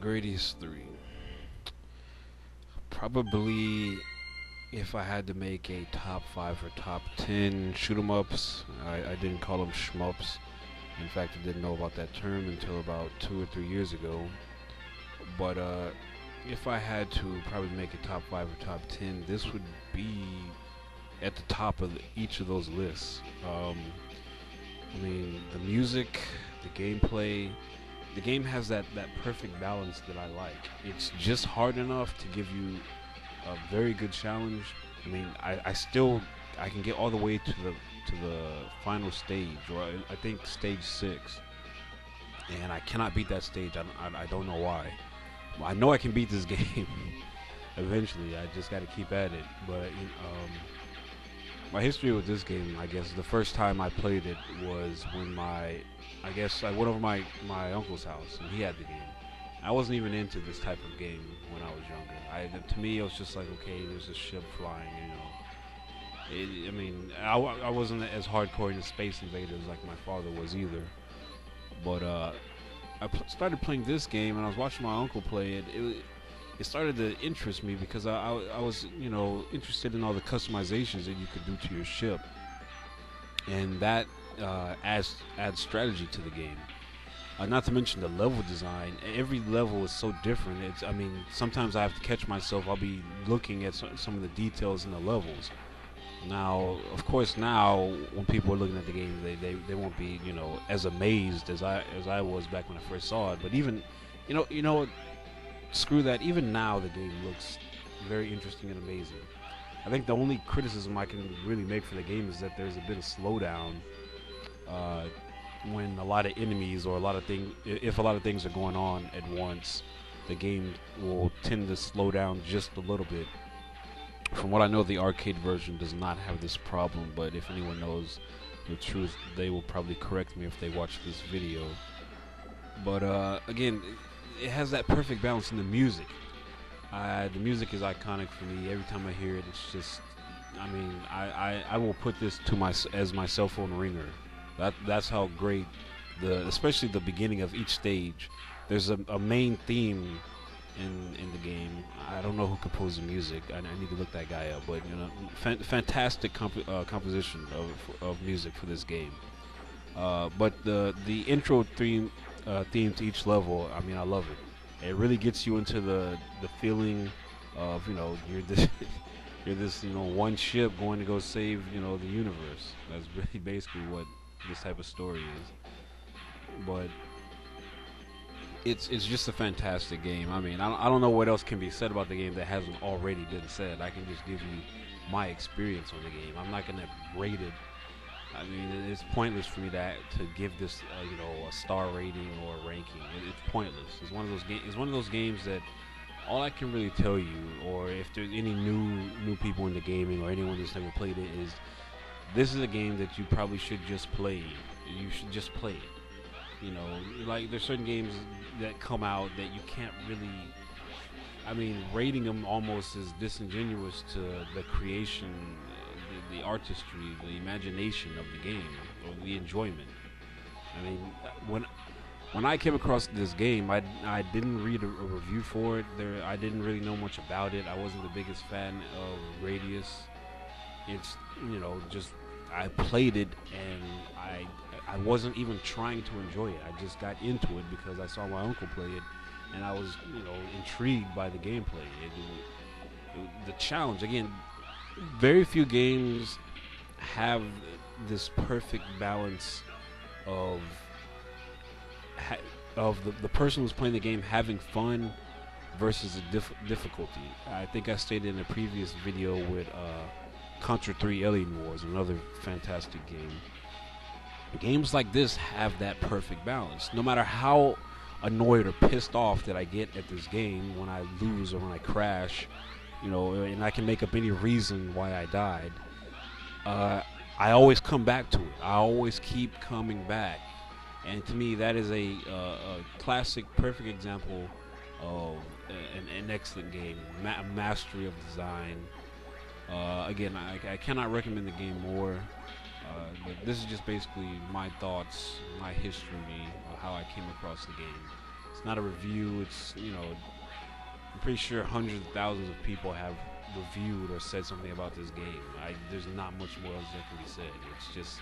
Gradius III. Probably, if I had to make a top 5 or top 10 shoot 'em ups, I didn't call them shmups. In fact, I didn't know about that term until about 2 or 3 years ago. But if I had to probably make a top 5 or top 10, this would be at the top of each of those lists. I mean, the music, the gameplay, the game has that perfect balance that I like. It's just hard enough to give you a very good challenge. I mean, I can get all the way to the final stage, or I think stage 6, and I cannot beat that stage. I don't know why. I know I can beat this game eventually. I just got to keep at it. But my history with this game, I guess, the first time I played it was when I went over my uncle's house, and he had the game. I wasn't even into this type of game when I was younger. To me, it was just like, okay, there's a ship flying, I mean, I wasn't as hardcore into Space Invaders like my father was either. But started playing this game, and I was watching my uncle play it. It started to interest me because I was, interested in all the customizations that you could do to your ship, and that adds strategy to the game. Not to mention the level design. Every level is so different. I mean, sometimes I have to catch myself. I'll be looking at some of the details in the levels. Now, of course, now when people are looking at the game, they won't be, as amazed as I was back when I first saw it. But even, screw that. Even now, the game looks very interesting and amazing. I think the only criticism I can really make for the game is that there's a bit of slowdown when a lot of enemies or if a lot of things are going on at once. The game will tend to slow down just a little bit. From what I know, the arcade version does not have this problem, but if anyone knows the truth, they will probably correct me if they watch this video. But again, it has that perfect balance in the music. The music is iconic for me. Every time I hear it, it's just, I mean, I will put this as my cell phone ringer. That's how great, especially the beginning of each stage. There's a main theme in the game. I don't know who composed the music. I need to look that guy up. But fantastic composition of music for this game. But the intro theme to each level, I mean, I love it. It really gets you into the feeling of you're this one ship going to go save the universe. That's really basically what this type of story is. But it's just a fantastic game. I mean, I don't know what else can be said about the game that hasn't already been said. I can just give you my experience on the game. I'm not gonna rate it. I mean, it's pointless for me to give this a star rating or a ranking. It's pointless. It's one of those games that all I can really tell you, or if there's any new people into gaming or anyone that's never played it, is this is a game that you probably should just play. You should just play it. Like there's certain games that come out that you can't really. I mean, rating them almost is disingenuous to the creation, the artistry, the imagination of the game, or the enjoyment. I mean, when I came across this game, I didn't read a review for it. I didn't really know much about it. I wasn't the biggest fan of Gradius. It's just I played it and I wasn't even trying to enjoy it. I just got into it because I saw my uncle play it, and I was intrigued by the gameplay. The challenge again. Very few games have this perfect balance of the person who's playing the game having fun versus the difficulty. I think I stated in a previous video with Contra 3 Alien Wars, another fantastic game. Games like this have that perfect balance. No matter how annoyed or pissed off that I get at this game when I lose or when I crash, and I can make up any reason why I died, I always come back to it. I always keep coming back. And to me, that is a classic, perfect example Oh, an excellent game, mastery of design. Again, I cannot recommend the game more. But this is just basically my thoughts, my history, how I came across the game. It's not a review. It's, I'm pretty sure hundreds of thousands of people have reviewed or said something about this game. There's not much more else that can be said. It's just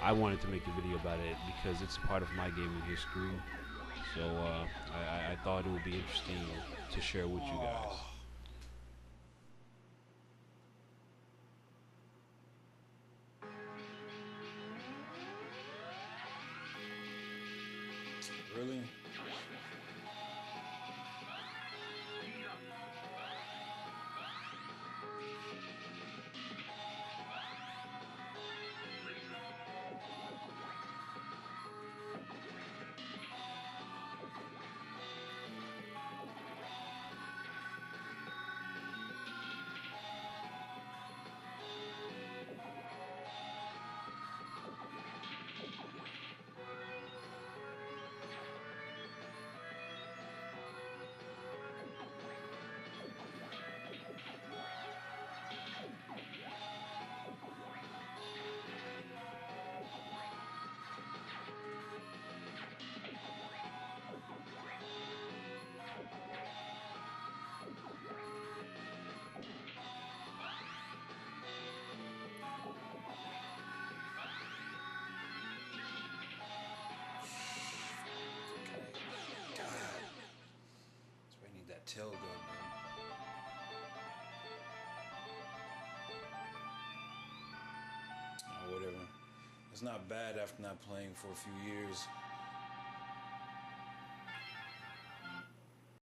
I wanted to make a video about it because it's a part of my gaming history. So I thought it would be interesting to share with you guys. Really? That tail gun, man. Oh, whatever. It's not bad after not playing for a few years.